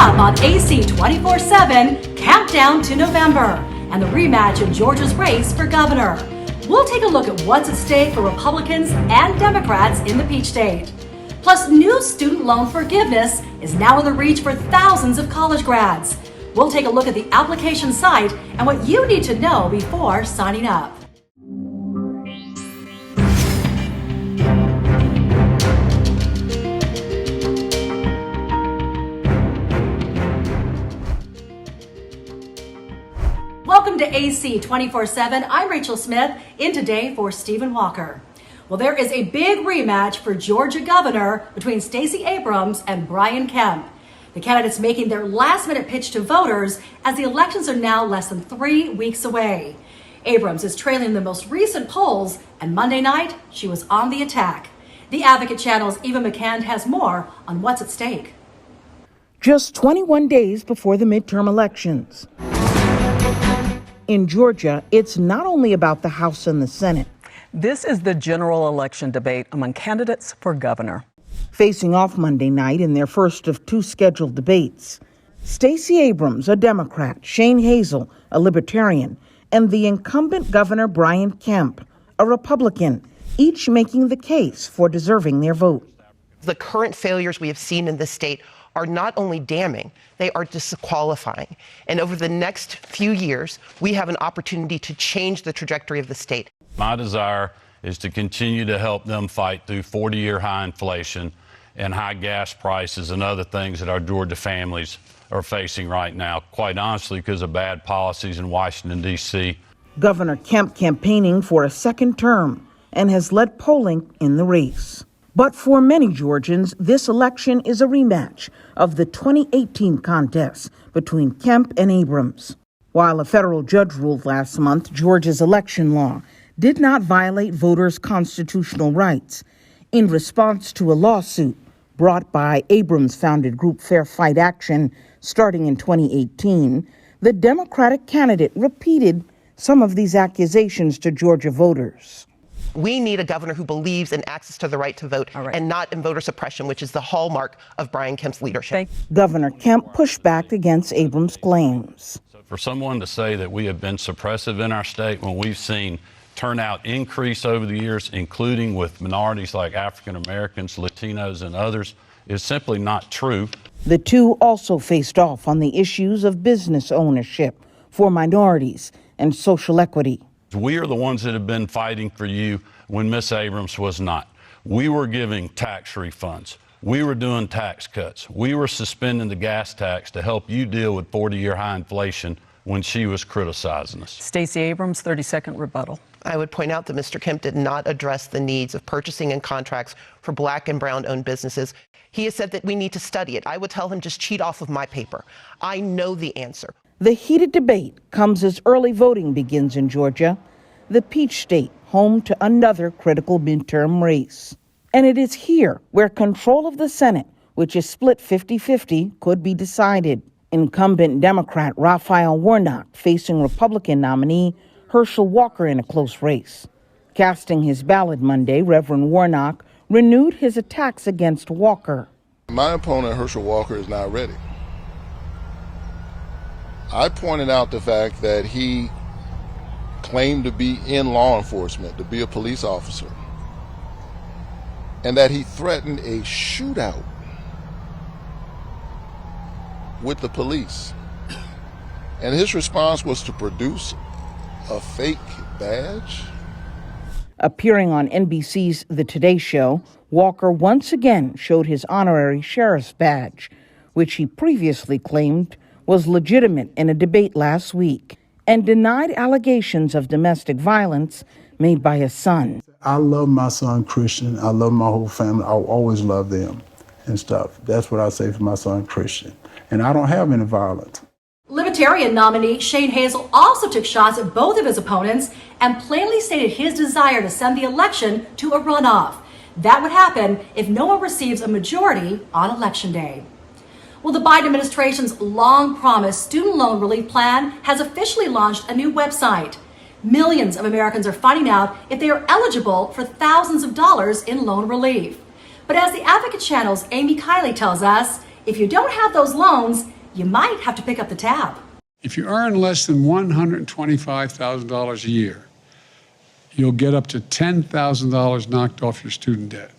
up on AC 24/7, Countdown to November, and the rematch in Georgia's race for governor. We'll take a look at what's at stake for Republicans and Democrats in the Peach State. Plus, new student loan forgiveness is now in the reach for thousands of college grads. We'll take a look at the application site and what you need to know before signing up. Welcome to AC 24/7. I'm Rachel Smith, in today for Stephen Walker. Well, there is a big rematch for Georgia governor between Stacey Abrams and Brian Kemp. The candidates making their last-minute pitch to voters as the elections are now less than 3 weeks away. Abrams is trailing the most recent polls, and Monday night, she was on the attack. The Advocate Channel's Eva McCann has more on what's at stake. Just 21 days before the midterm elections. In Georgia, it's not only about the House and the Senate. This is the general election debate among candidates for governor. Facing off Monday night in their first of two scheduled debates, Stacey Abrams, a Democrat, Shane Hazel, a Libertarian, and the incumbent Governor Brian Kemp, a Republican, each making the case for deserving their vote. The current failures we have seen in this state are not only damning, they are disqualifying. And over the next few years, we have an opportunity to change the trajectory of the state. My desire is to continue to help them fight through 40-year high inflation and high gas prices and other things that our Georgia families are facing right now, quite honestly, because of bad policies in Washington, D.C. Governor Kemp campaigning for a second term and has led polling in the race. But for many Georgians, this election is a rematch of the 2018 contest between Kemp and Abrams. While a federal judge ruled last month Georgia's election law did not violate voters' constitutional rights, in response to a lawsuit brought by Abrams-founded group Fair Fight Action starting in 2018, the Democratic candidate repeated some of these accusations to Georgia voters. We need a governor who believes in access to the right to vote and not in voter suppression, which is the hallmark of Brian Kemp's leadership. Governor Kemp pushed back against Abrams' claims. So for someone to say that we have been suppressive in our state when we've seen turnout increase over the years, including with minorities like African Americans, Latinos, and others, is simply not true. The two also faced off on the issues of business ownership for minorities and social equity. We are the ones that have been fighting for you when Miss Abrams was not. We were giving tax refunds. We were doing tax cuts. We were suspending the gas tax to help you deal with 40-year high inflation when she was criticizing us. Stacey Abrams, 30-second rebuttal. I would point out that Mr. Kemp did not address the needs of purchasing and contracts for Black and Brown-owned businesses. He has said that we need to study it. I would tell him just cheat off of my paper. I know the answer. The heated debate comes as early voting begins in Georgia, the Peach State, home to another critical midterm race. And it is here where control of the Senate, which is split 50-50, could be decided. Incumbent Democrat Raphael Warnock facing Republican nominee Herschel Walker in a close race. Casting his ballot Monday, Reverend Warnock renewed his attacks against Walker. My opponent, Herschel Walker, is not ready. I pointed out the fact that he claimed to be in law enforcement, to be a police officer, and that he threatened a shootout with the police. And his response was to produce a fake badge. Appearing on NBC's The Today Show, Walker once again showed his honorary sheriff's badge, which he previously claimed was legitimate in a debate last week, and denied allegations of domestic violence made by his son. I love my son Christian. I love my whole family. I'll always love them and stuff. That's what I say for my son Christian. And I don't have any violence. Libertarian nominee Shane Hazel also took shots at both of his opponents and plainly stated his desire to send the election to a runoff. That would happen if no one receives a majority on Election Day. Well, the Biden administration's long-promised student loan relief plan has officially launched a new website. Millions of Americans are finding out if they are eligible for thousands of dollars in loan relief. But as the Advocate Channel's Amy Kiley tells us, if you don't have those loans, you might have to pick up the tab. If you earn less than $125,000 a year, you'll get up to $10,000 knocked off your student debt.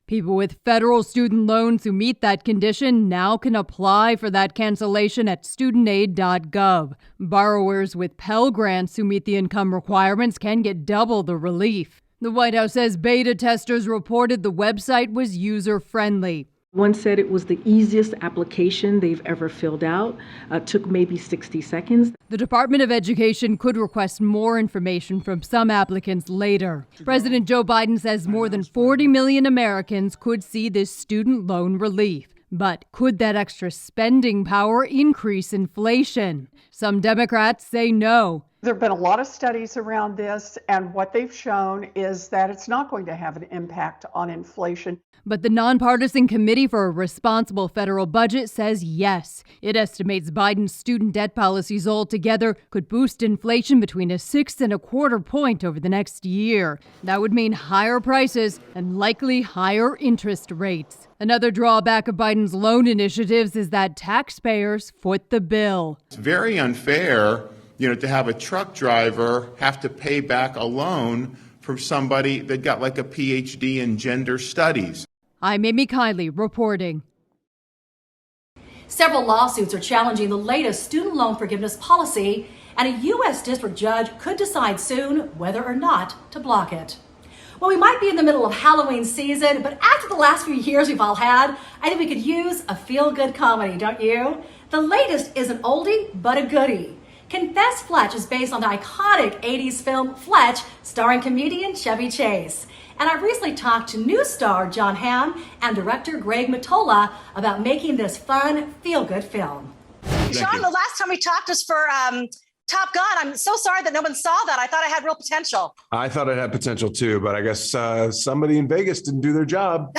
People with federal student loans who meet that condition now can apply for that cancellation at studentaid.gov. Borrowers with Pell Grants who meet the income requirements can get double the relief. The White House says beta testers reported the website was user-friendly. One said it was the easiest application they've ever filled out. Took maybe 60 seconds. The Department of Education could request more information from some applicants later. President Joe Biden says more than 40 million Americans could see this student loan relief. But could that extra spending power increase inflation? Some Democrats say no. There have been a lot of studies around this, and what they've shown is that it's not going to have an impact on inflation. But the nonpartisan Committee for a Responsible Federal Budget says yes. It estimates Biden's student debt policies altogether could boost inflation between a 6.25 point over the next year. That would mean higher prices and likely higher interest rates. Another drawback of Biden's loan initiatives is that taxpayers foot the bill. It's very unfair, to have a truck driver have to pay back a loan from somebody that got like a PhD in gender studies. I'm Amy Kiley reporting. Several lawsuits are challenging the latest student loan forgiveness policy, and a U.S. district judge could decide soon whether or not to block it. Well, we might be in the middle of Halloween season, but after the last few years we've all had, I think we could use a feel-good comedy, don't you? The latest is an oldie but a goodie. Confess Fletch is based on the iconic 80s film Fletch, starring comedian Chevy Chase. And I recently talked to new star John Hamm and director Greg Mottola about making this fun, feel-good film. Sean, the last time we talked was for Top Gun. I'm so sorry that no one saw that. I thought I had real potential. I thought it had potential too, but I guess somebody in Vegas didn't do their job.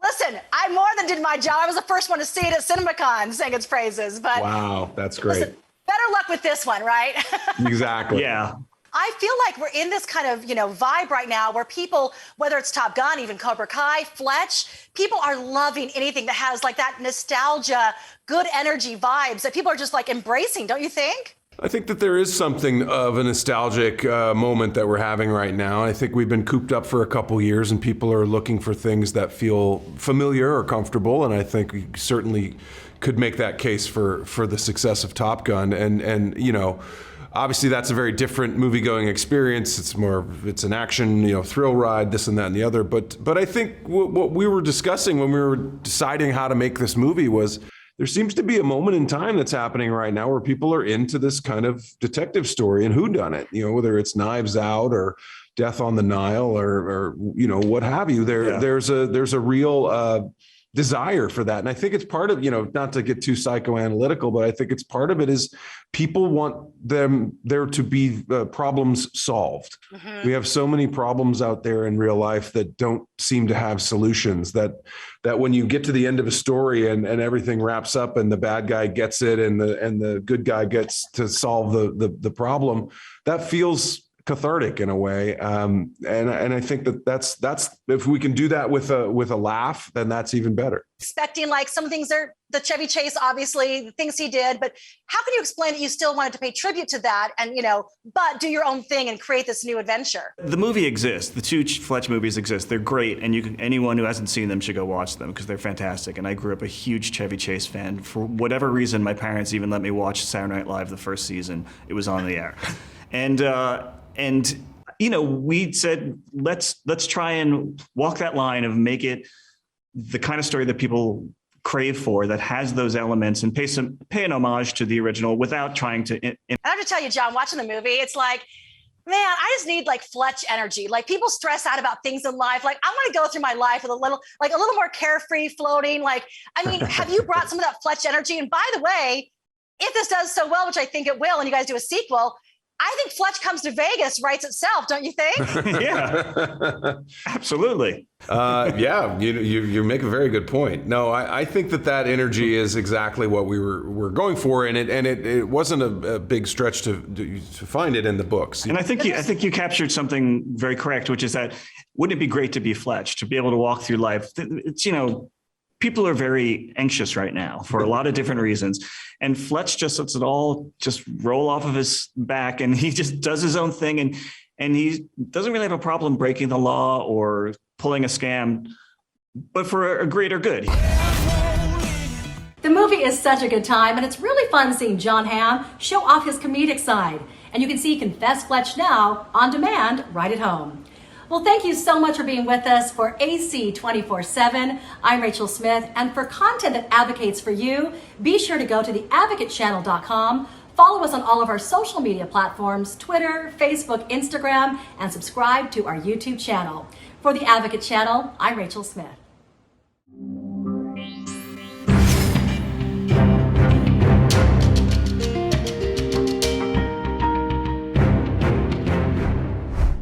Listen, I more than did my job. I was the first one to see it at CinemaCon, sing its praises. But wow, that's great. Listen, better luck with this one, right? Exactly. Yeah. I feel like we're in this kind of, vibe right now where people, whether it's Top Gun, even Cobra Kai, Fletch, people are loving anything that has like that nostalgia, good energy vibes that people are just like embracing, don't you think? I think that there is something of a nostalgic moment that we're having right now. I think we've been cooped up for a couple years and people are looking for things that feel familiar or comfortable. And I think we certainly could make that case for the success of Top Gun. And obviously that's a very different movie-going experience. It's an action, thrill ride, this and that and the other. But I think what we were discussing when we were deciding how to make this movie was there seems to be a moment in time that's happening right now where people are into this kind of detective story and whodunit, whether it's Knives Out or Death on the Nile or what have you. There's a real desire for that. And I think it's part of, not to get too psychoanalytical, but I think it's part of it is people want there to be problems solved. Mm-hmm. We have so many problems out there in real life that don't seem to have solutions, that when you get to the end of a story and everything wraps up and the bad guy gets it and the good guy gets to solve the problem, that feels cathartic in a way, and I think that's if we can do that with a laugh, then that's even better. Expecting like some things are the Chevy Chase, obviously the things he did, but how can you explain that you still wanted to pay tribute to that and but do your own thing and create this new adventure? The movie exists. The two Fletch movies exist. They're great, and anyone who hasn't seen them should go watch them because they're fantastic. And I grew up a huge Chevy Chase fan. For whatever reason, my parents even let me watch Saturday Night Live the first season. It was on the air, and we said, let's try and walk that line of make it the kind of story that people crave for, that has those elements and pay an homage to the original without trying to. I have to tell you, John, watching the movie, it's like, man, I just need like Fletch energy. Like people stress out about things in life. Like I want to go through my life with a little more carefree, floating. Have you brought some of that Fletch energy? And by the way, if this does so well, which I think it will, and you guys do a sequel, I think Fletch Comes to Vegas writes itself, don't you think? Yeah, absolutely. You make a very good point. No, I think that energy is exactly what we were going for, and it wasn't a big stretch to find it in the books. And I think you captured something very correct, which is that wouldn't it be great to be Fletch, to be able to walk through life? It's people are very anxious right now for a lot of different reasons. And Fletch just lets it all just roll off of his back, and he just does his own thing. And he doesn't really have a problem breaking the law or pulling a scam, but for a greater good. The movie is such a good time, and it's really fun seeing John Hamm show off his comedic side. And you can see Confess Fletch now on demand right at home. Well, thank you so much for being with us for AC 24/7. I'm Rachel Smith, and for content that advocates for you, be sure to go to theadvocatechannel.com. Follow us on all of our social media platforms, Twitter, Facebook, Instagram, and subscribe to our YouTube channel. For the Advocate Channel, I'm Rachel Smith.